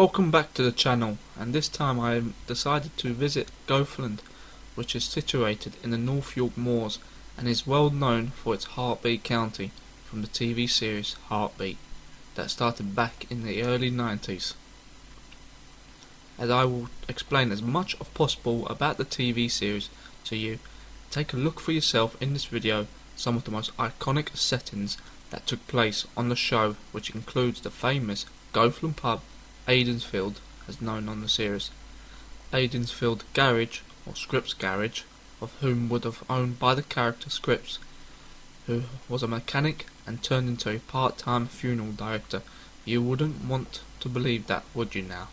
Welcome back to the channel, and this time I decided to visit Goathland, which is situated in the North Yorkshire Moors and is well known for its Heartbeat County from the TV series Heartbeat that started back in the early 90s. As I will explain as much as possible about the TV series to you, take a look for yourself in this video some of the most iconic settings that took place on the show, which includes the famous Goathland pub, Aidensfield, as known on the series, Aidensfield Garage or Scripps Garage, of whom would have owned by the character Scripps, who was a mechanic and turned into a part-time funeral director. You wouldn't want to believe that, would you now?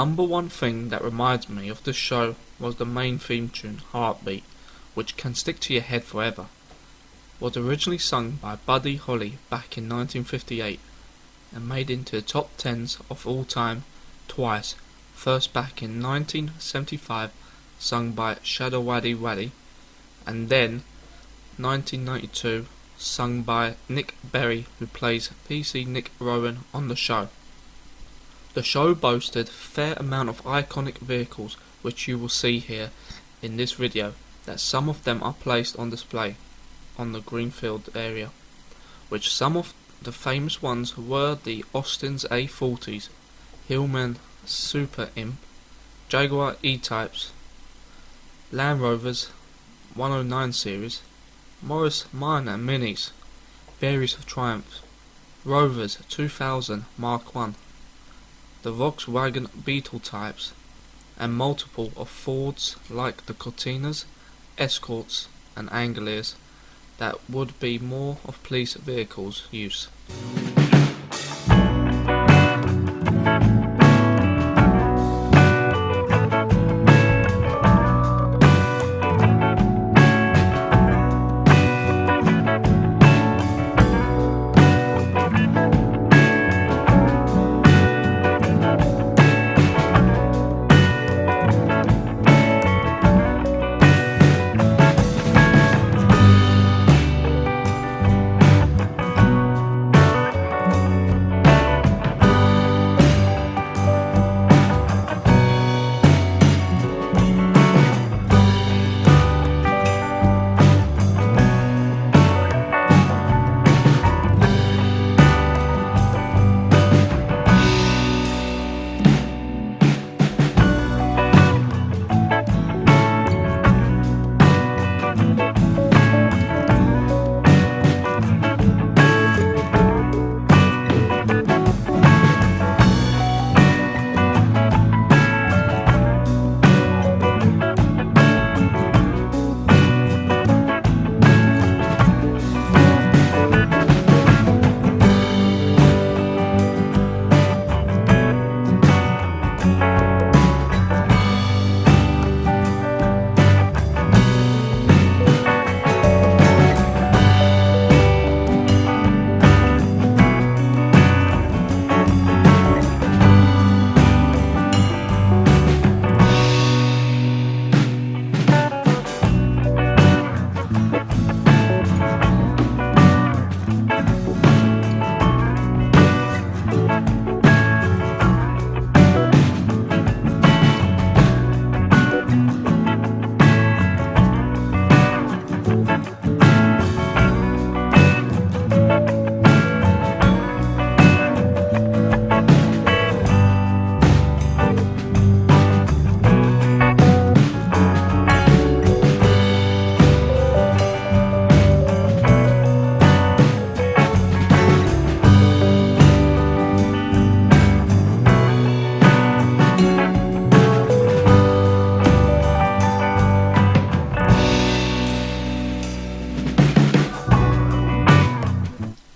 Number one thing that reminds me of the show was the main theme tune, Heartbeat, which can stick to your head forever. Was originally sung by Buddy Holly back in 1958 and made into the top 10s of all time twice, first back in 1975 sung by Shadow Waddy Waddy, and then 1992 sung by Nick Berry, who plays PC Nick Rowan on the show. The show boasted a fair amount of iconic vehicles, which you will see here in this video, that some of them are placed on display on the Greenfield area, which some of the famous ones were the Austin's A40s, Hillman Super Imp, Jaguar E-Types, Land Rovers 109 series, Morris Minor Minis, various Triumphs, Rovers 2000 Mark 1, the Volkswagen Beetle types, and multiple of Fords like the Cortinas, Escorts and Angliers that would be more of police vehicles use.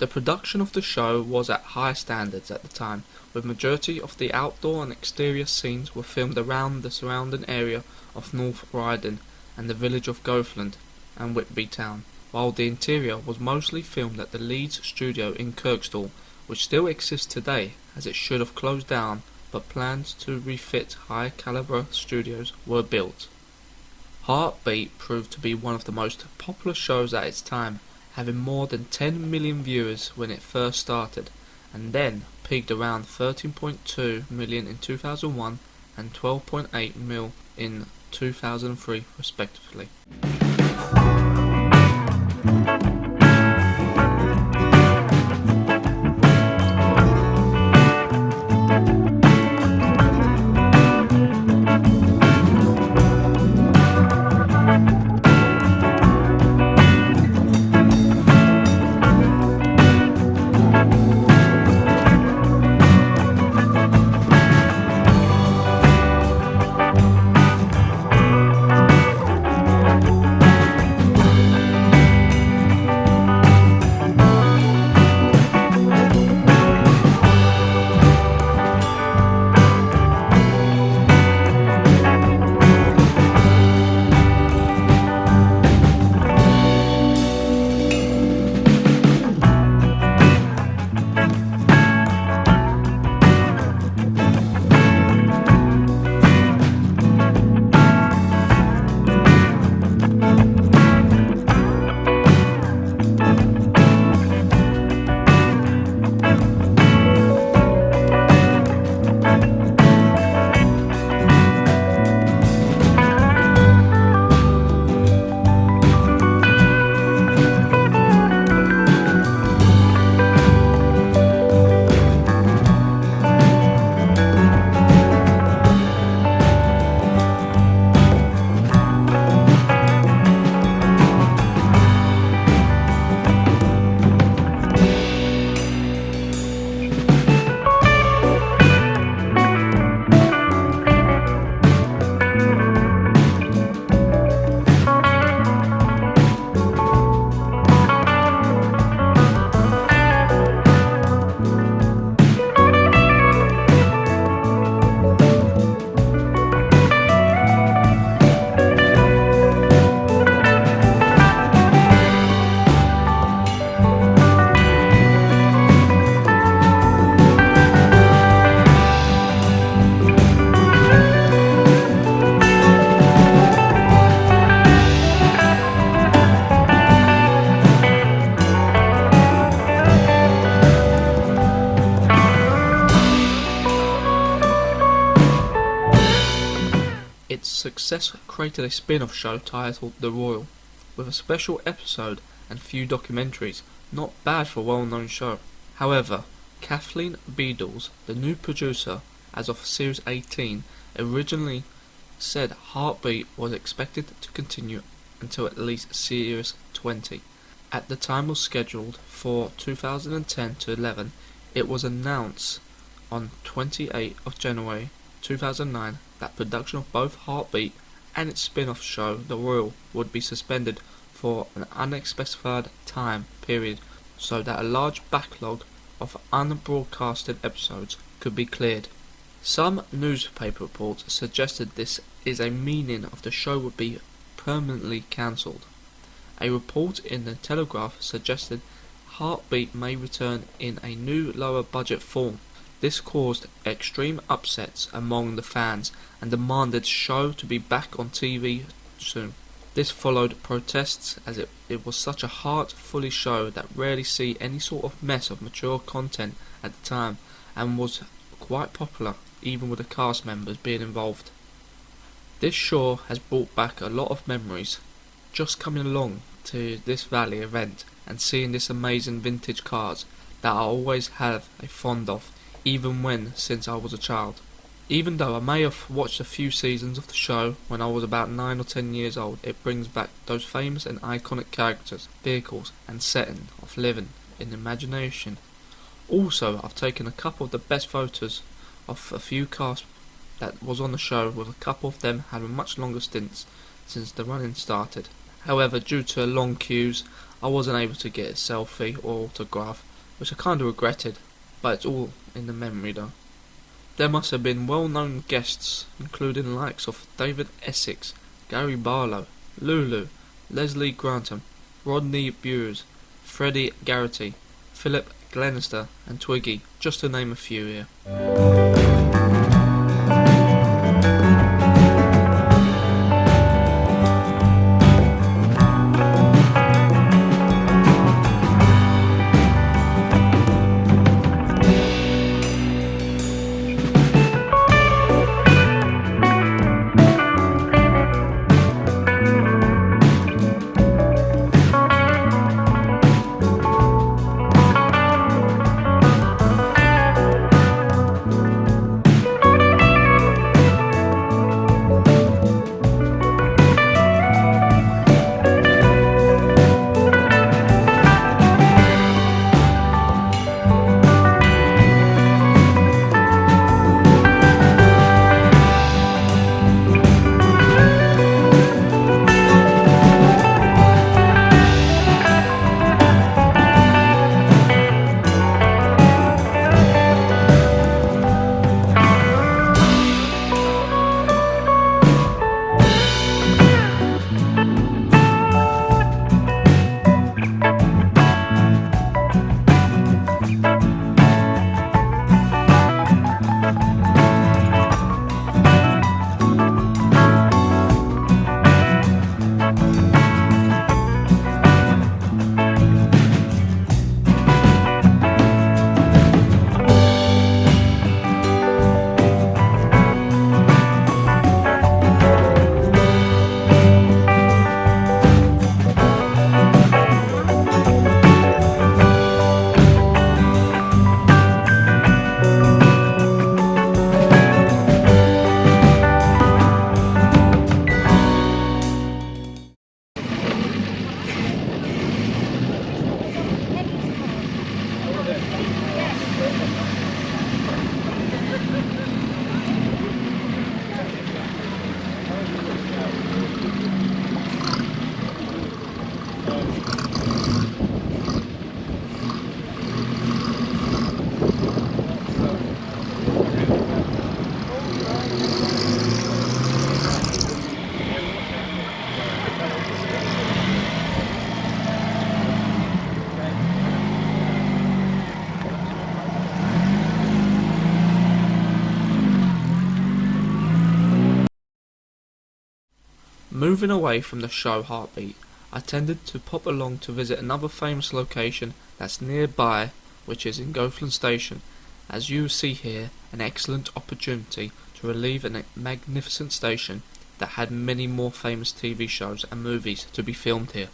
The production of the show was at high standards at the time, with majority of the outdoor and exterior scenes were filmed around the surrounding area of North Riding and the village of Goathland and Whitby Town, while the interior was mostly filmed at the Leeds studio in Kirkstall, which still exists today, as it should have closed down, but plans to refit high calibre studios were built. Heartbeat proved to be one of the most popular shows at its time, having more than 10 million viewers when it first started, and then peaked around 13.2 million in 2001 and 12.8 mil in 2003 respectively. Its success created a spin-off show titled The Royal, with a special episode and few documentaries, not bad for a well-known show. However, Kathleen Beadles, the new producer as of Series 18, originally said Heartbeat was expected to continue until at least Series 20. At the time was scheduled for 2010 to 11, it was announced on 28th of January 2009 that production of both Heartbeat and its spin-off show The Royal would be suspended for an unspecified time period so that a large backlog of unbroadcasted episodes could be cleared. Some newspaper reports suggested this is a meaning of the show would be permanently cancelled. A report in the Telegraph suggested Heartbeat may return in a new lower budget form. This caused extreme upsets among the fans and demanded the show to be back on TV soon. This followed protests as it was such a heart-fully show that rarely see any sort of mess of mature content at the time and was quite popular even with the cast members being involved. This show has brought back a lot of memories. Just coming along to this Valley event and seeing this amazing vintage cars that I always have a fond of, even since I was a child. Even though I may have watched a few seasons of the show when I was about 9 or 10 years old, it brings back those famous and iconic characters, vehicles and setting of living in imagination. Also, I've taken a couple of the best photos of a few cast that was on the show, with a couple of them having much longer stints since the running started. However, due to long queues, I wasn't able to get a selfie or autograph, which I kinda regretted, but it's all in the memory though. There must have been well-known guests, including the likes of David Essex, Gary Barlow, Lulu, Leslie Grantham, Rodney Bewes, Freddie Garrity, Philip Glenister and Twiggy, just to name a few here. Moving away from the show Heartbeat, I tended to pop along to visit another famous location that's nearby, which is in Goathland Station. As you see here, an excellent opportunity to relive a magnificent station that had many more famous TV shows and movies to be filmed here.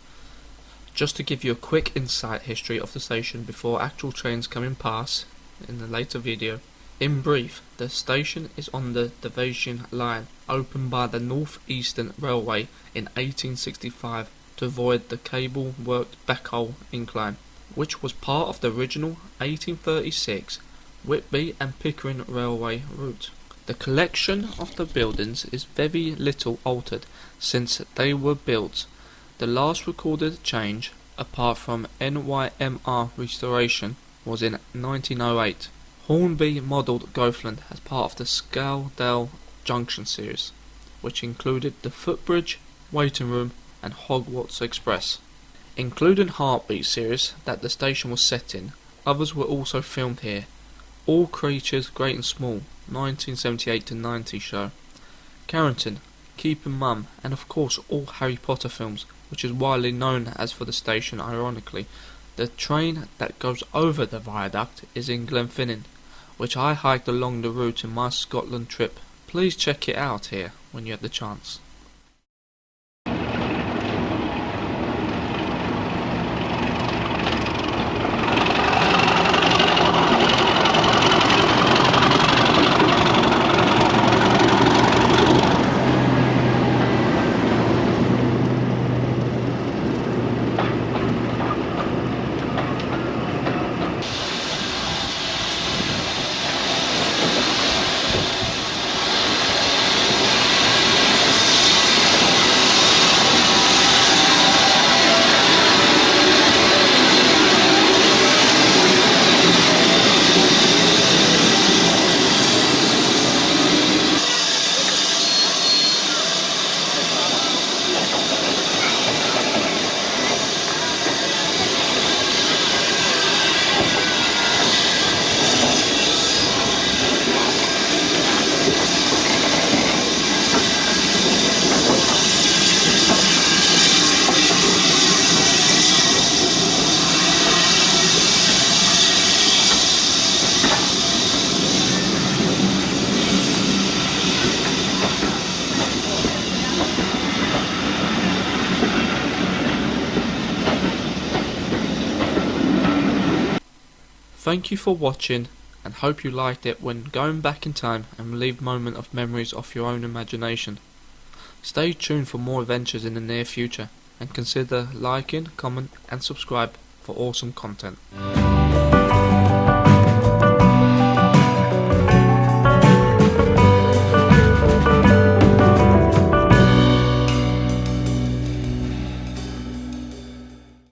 Just to give you a quick insight history of the station before actual trains come in past in the later video. In brief, the station is on the Division Line, opened by the North Eastern Railway in 1865 to avoid the cable-worked Backhole Incline, which was part of the original 1836 Whitby and Pickering Railway route. The collection of the buildings is very little altered since they were built. The last recorded change, apart from NYMR restoration, was in 1908. Hornby modelled Goathland as part of the Scaledale Junction series, which included the footbridge, waiting room and Hogwarts Express. Including Heartbeat series that the station was set in, others were also filmed here. All Creatures Great and Small, 1978-90 show, Carrington, Keeping Mum, and of course all Harry Potter films, which is widely known as for the station ironically. The train that goes over the viaduct is in Glenfinnan, which I hiked along the route in my Scotland trip. Please check it out here when you have the chance. Thank you for watching, and hope you liked it when going back in time and relive moment of memories off your own imagination. Stay tuned for more adventures in the near future, and consider liking, comment and subscribe for awesome content.